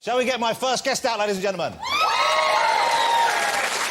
Shall we get my first guest out, ladies and gentlemen? Well,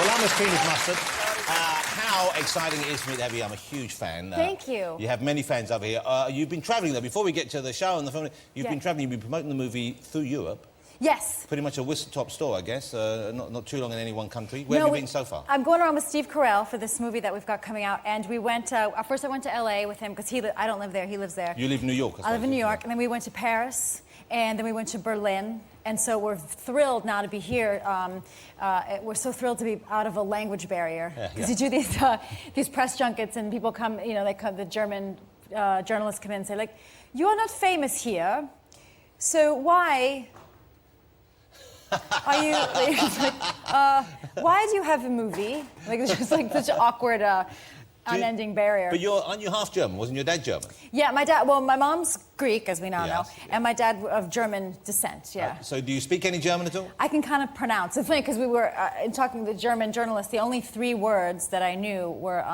I'm as keen as mustard. How exciting it is for me to have you. I'm a huge fan. Thank you. You have many fans over here. You've been travelling, though. Before we get to the show and the film, you've been travelling, you've been promoting the movie through Europe. Yes. Pretty much a whistle-top store, I guess. Not too long in any one country. Where have you been so far? I'm going around with Steve Carell for this movie that we've got coming out, and we went, first I went to LA with him, because I don't live there, he lives there. You live in New York, I live in New York, and then we went to Paris, and then we went to Berlin, and so we're thrilled now to be here. We're so thrilled to be out of a language barrier, because you do these press junkets, and people come, you know, the German journalists come in and say, like, you're not famous here, so why are you, why do you have a movie? Like, it's just like such an awkward, unending barrier. But aren't you half German? Wasn't your dad German? Yeah, my dad, well, my mom's Greek, as we now know, and my dad of German descent, So do you speak any German at all? I can kind of pronounce. It's funny, because we were talking to the German journalist, the only three words that I knew were,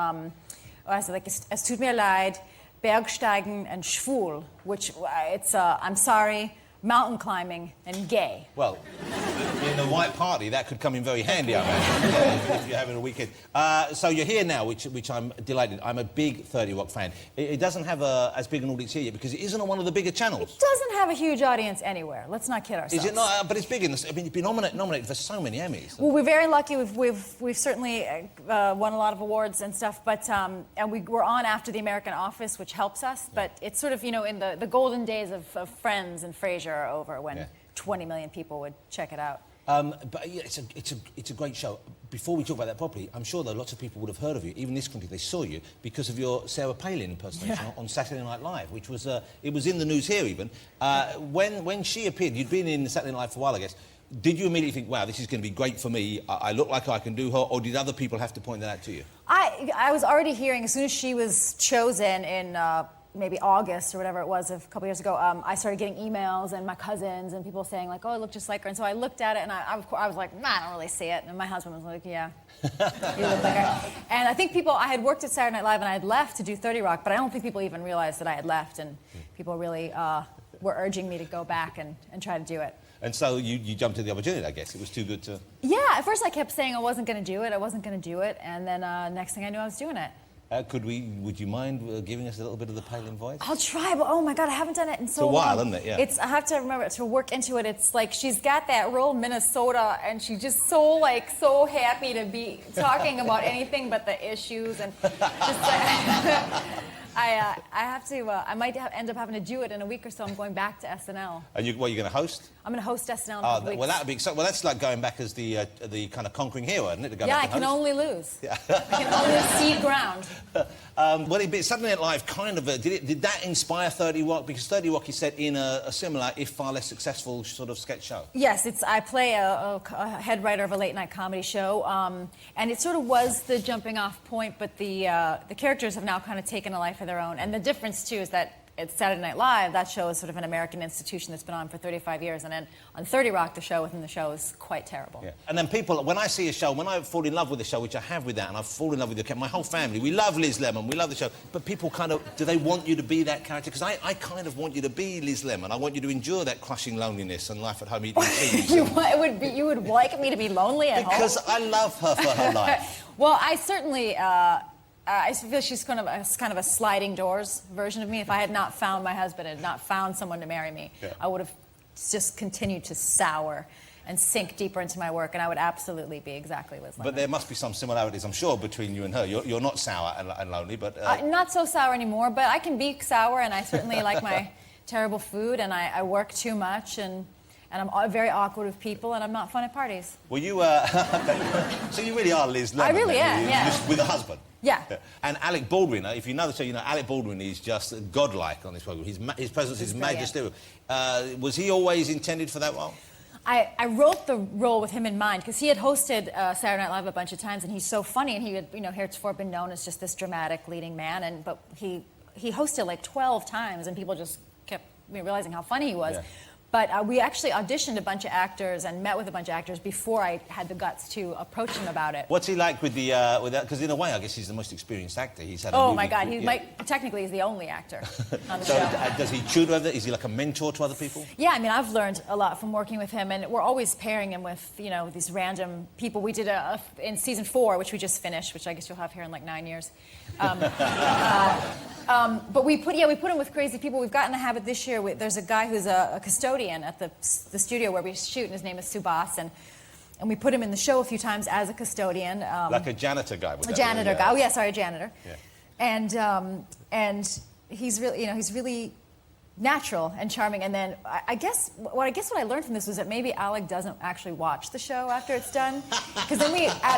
es tut mir leid, Bergsteigen, and schwul, which it's, I'm sorry, mountain climbing, and gay. Well, in the right party, that could come in very handy, I imagine, if you're having a weekend. So you're here now, which I'm delighted. I'm a big 30 Rock fan. It doesn't have as big an audience here yet, because it isn't on one of the bigger channels. It doesn't have a huge audience anywhere. Let's not kid ourselves. Is it not? But it's big. I mean, it's been nominated for so many Emmys. Well, we're very lucky. We've certainly won a lot of awards and stuff, but and we're on after The American Office, which helps us. But it's sort of, you know, in the golden days of Friends and Frasier are over, when 20 million people would check it out. But yeah, it's a great show. Before we talk about that properly, I'm sure that lots of people would have heard of you, even this country. They saw you because of your Sarah Palin impersonation on Saturday Night Live, which was it was in the news here even. When she appeared, you'd been in Saturday Night Live for a while, I guess. Did you immediately think, wow, this is going to be great for me? I look like I can do her, or did other people have to point that out to you? I was already hearing, as soon as she was chosen in maybe August or whatever it was, a couple years ago, I started getting emails and my cousins and people saying, like, oh, I look just like her. And so I looked at it, and I was like, nah, I don't really see it. And my husband was like, yeah, you look like her. And I think I had worked at Saturday Night Live, and I had left to do 30 Rock, but I don't think people even realized that I had left, and people really were urging me to go back and try to do it. And so you jumped at the opportunity, I guess. It was too good to... Yeah, at first I kept saying I wasn't going to do it, and then next thing I knew, I was doing it. Would you mind giving us a little bit of the Palin voice? I'll try, but oh my God, I haven't done it in so long. It's a while, isn't it? Yeah. I have to remember to work into it. It's like she's got that real Minnesota, and she's just so happy to be talking about anything but the issues, and just I have to. I might end up having to do it in a week or so. I'm going back to SNL. And you're going to host? I'm going to host SNL in a couple weeks. Well, that would be exciting. Well, that's like going back as the kind of conquering hero, isn't it? To go back I can only lose. Yeah. I can only cede ground. Well, Saturday Night Live kind of did that inspire 30 Rock? Because 30 Rock is set in a similar, if far less successful, sort of sketch show. Yes, I play a head writer of a late night comedy show, and it sort of was the jumping off point. But the characters have now kind of taken a life of their own, and the difference too is that it's Saturday Night Live. That show is sort of an American institution that's been on for 35 years, and then on 30 Rock, the show within the show is quite terrible. Yeah. And then people, when I see a show, when I fall in love with a show, which I have with that, and I fall in love with my whole family, we love Liz Lemon, we love the show, but people kind of, do they want you to be that character? Because I kind of want you to be Liz Lemon. I want you to endure that crushing loneliness and life at home eating cheese. You would like me to be lonely at home? Because I love her for her life. Well, I certainly... I feel she's kind of a sliding doors version of me. If I had not found my husband, had not found someone to marry me, I would have just continued to sour and sink deeper into my work, and I would absolutely be exactly Liz Lemon. But there must be some similarities, I'm sure, between you and her. You're not sour and lonely, but... Not so sour anymore, but I can be sour, and I certainly like my terrible food, and I work too much, and I'm very awkward with people, and I'm not fun at parties. Well, you... so you really are Liz Lemon. I really am, yeah. Just with a husband. Yeah. And Alec Baldwin, if you know the show, you know Alec Baldwin is just godlike on this program. His presence is magisterial. Was he always intended for that role? I wrote the role with him in mind, because he had hosted Saturday Night Live a bunch of times, and he's so funny, and he had, heretofore been known as just this dramatic leading man, but he hosted like 12 times, and people just kept realizing how funny he was. Yeah. But we actually auditioned a bunch of actors and met with a bunch of actors before I had the guts to approach him about it. What's he like with that? Because in a way, I guess he's the most experienced actor. He's had a Oh movie my God, crew- technically he's the only actor on the So show. does he tutor other? Is he like a mentor to other people? Yeah, I mean, I've learned a lot from working with him, and we're always pairing him with, you know, these random people. We did in season 4, which we just finished, which I guess you'll have here in like 9 years. But we put him with crazy people. We've gotten the habit this year. There's a guy who's a custodian at the studio where we shoot, and his name is Subhas, and we put him in the show a few times as a custodian. Like a janitor guy. A janitor guy. Oh yeah, sorry, a janitor. Yeah. And he's really, you know, he's really natural and charming. And then I guess what I learned from this was that maybe Alec doesn't actually watch the show after it's done, because then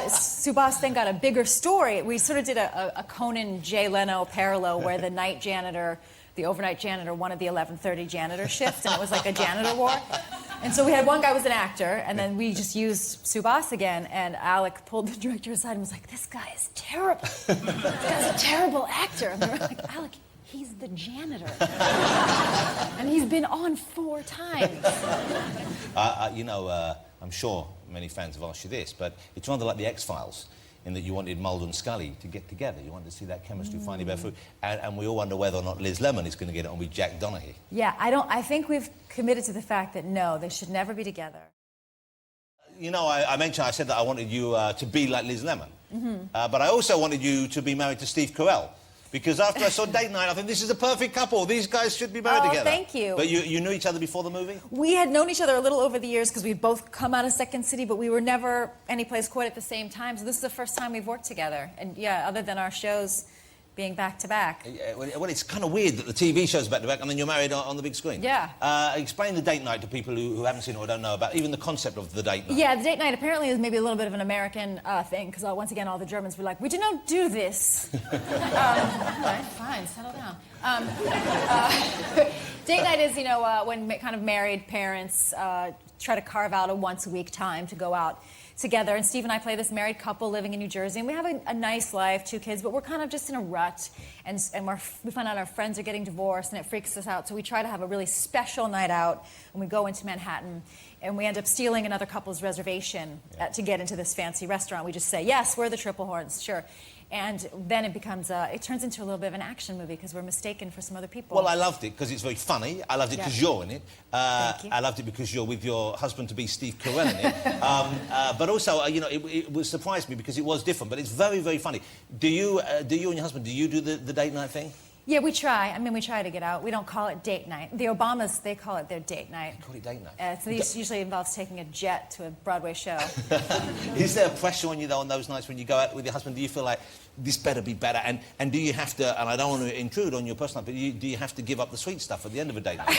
Subhas then got a bigger story. We sort of did a Conan Jay Leno parallel where the night janitor, the overnight janitor, wanted the 11:30 janitor shift, and it was like a janitor war. And so we had one guy was an actor, and then we just used Subhas again, and Alec pulled the director aside and was like, "This guy is terrible. This guy's a terrible actor." And we were like, "Alec, he's the janitor. And he's been on 4 times." I'm sure many fans have asked you this, but it's rather like the X-Files, in that you wanted Mulder and Scully to get together. You wanted to see that chemistry finally bear fruit. And we all wonder whether or not Liz Lemon is going to get it on with Jack Donaghy. Yeah, I think we've committed to the fact that no, they should never be together. You know, I said that I wanted you to be like Liz Lemon. But I also wanted you to be married to Steve Carell. Because after I saw Date Night, I think this is a perfect couple. These guys should be married together. Thank you. But you knew each other before the movie? We had known each other a little over the years because we'd both come out of Second City, but we were never anyplace quite at the same time. So this is the first time we've worked together. And yeah, other than our shows being back to back. Well, it's kind of weird that the TV show's back to back and then you're married on the big screen. Yeah. Explain the Date Night to people who haven't seen it or don't know about even the concept of the Date Night. Yeah, the Date Night apparently is maybe a little bit of an American thing, because once again, all the Germans were like, "We do not do this." All right, fine, settle down. Date Night is, when kind of married parents try to carve out a once-a-week time to go out together. And Steve and I play this married couple living in New Jersey, and we have a nice life, 2 kids, but we're kind of just in a rut, and we find out our friends are getting divorced, and it freaks us out. So we try to have a really special night out, and we go into Manhattan, and we end up stealing another couple's reservation to get into this fancy restaurant. We just say, "Yes, we're the Triple Horns, sure." And then it turns into a little bit of an action movie because we're mistaken for some other people. Well, I loved it because it's very funny. I loved it because you're in it. Thank you. I loved it because you're with your husband-to-be Steve Carell in it. But also, it was surprised me because it was different. But it's very, very funny. Do you and your husband, do you do the date night thing? Yeah, we try. I mean, we try to get out. We don't call it date night. The Obamas, they call it their date night. They call it date night. So this usually involves taking a jet to a Broadway show. Is there pressure on you, though, on those nights when you go out with your husband? Do you feel like this better be better? And do you have to, and I don't want to intrude on your personal life, but do you have to give up the sweet stuff at the end of a date night?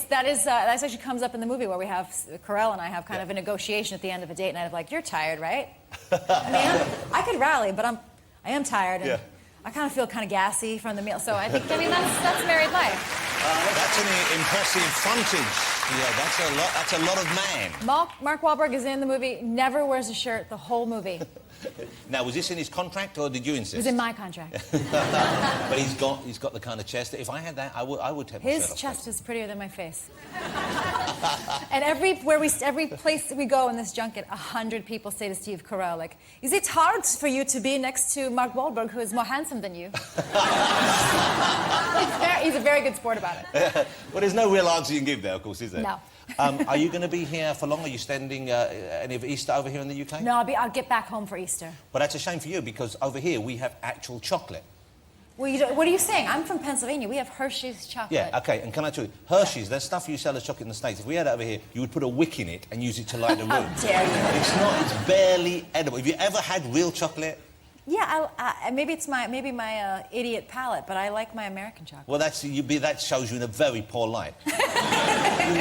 That actually comes up in the movie where we have, Carell and I have kind of a negotiation at the end of a date night of like, "You're tired, right?" I mean, I could rally, but I am tired. And I kind of feel kind of gassy from the meal. So I think, that's married life. That's an impressive frontage. Yeah, that's a lot of man. Mark Wahlberg is in the movie, never wears a shirt the whole movie. Now, was this in his contract or did you insist? It was in my contract. But he's got the kind of chest that if I had that, I would take my shirt off. His chest is prettier than my face. And every place we go in this junket, 100 people say to Steve Carell, like, "Is it hard for you to be next to Mark Wahlberg, who is more handsome than you?" He's a very good sport about it. Well, there's no real answer you can give there, of course, is there? No. Are you going to be here for long? Are you spending any of Easter over here in the UK? No, I'll get back home for Easter. But that's a shame for you because over here we have actual chocolate. Well, what are you saying? I'm from Pennsylvania. We have Hershey's chocolate. Yeah, OK, and can I tell you, Hershey's, there's stuff you sell as chocolate in the States. If we had it over here, you would put a wick in it and use it to light the room. How dare you? It's barely edible. Have you ever had real chocolate? Yeah, maybe it's my idiot palate, but I like my American chocolate. Well, that shows you in a very poor light.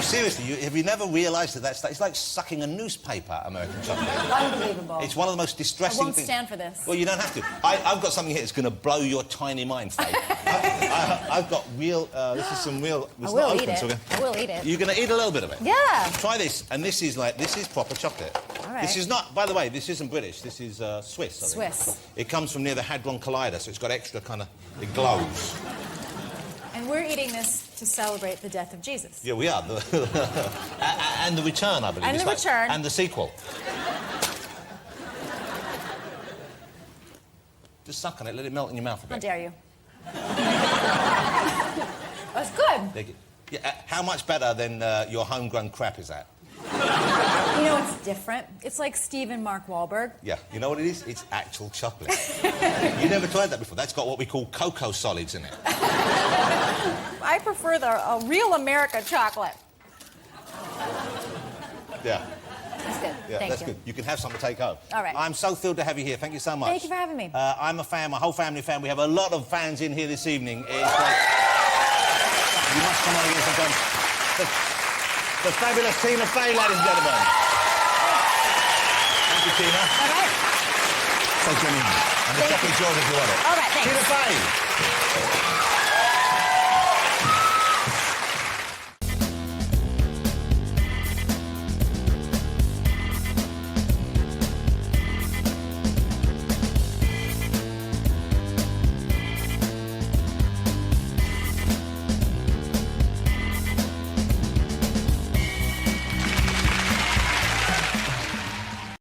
Seriously, have you never realised that it's like sucking a newspaper, American chocolate? Unbelievable. It's one of the most distressing things. I won't stand for this. Well, you don't have to. I've got something here that's going to blow your tiny mind, Faye. I've got real... this is some real... I will eat it. I will eat it. You're going to eat a little bit of it? Yeah. Try this, and this is proper chocolate. All right. This is not... By the way, this isn't British. This is Swiss, I think. Swiss. It comes from near the Hadron Collider, so it's got extra kind of... It glows. And we're eating this to celebrate the death of Jesus. Yeah, we are. And the return, I believe. And It's the return. And the sequel. Just suck on it, let it melt in your mouth a bit. How dare you? That's good. Yeah, how much better than your homegrown crap is that? You know, it's different. It's like Steve and Mark Wahlberg. Yeah, you know what it is? It's actual chocolate. You never tried that before. That's got what we call cocoa solids in it. I prefer the real America chocolate. Yeah. That's good. Yeah, Thank that's you. good. You can have something to take home. All right. I'm so thrilled to have you here. Thank you so much. Thank you for having me. I'm a fan, my whole family fan. We have a lot of fans in here this evening. It's great. You must come on again sometime. The fabulous Tina Fey, ladies and gentlemen. Thank you, Tina. All right. Take your name. And the Thank chocolate's yours if you want it. All right, thanks. Tina Fey.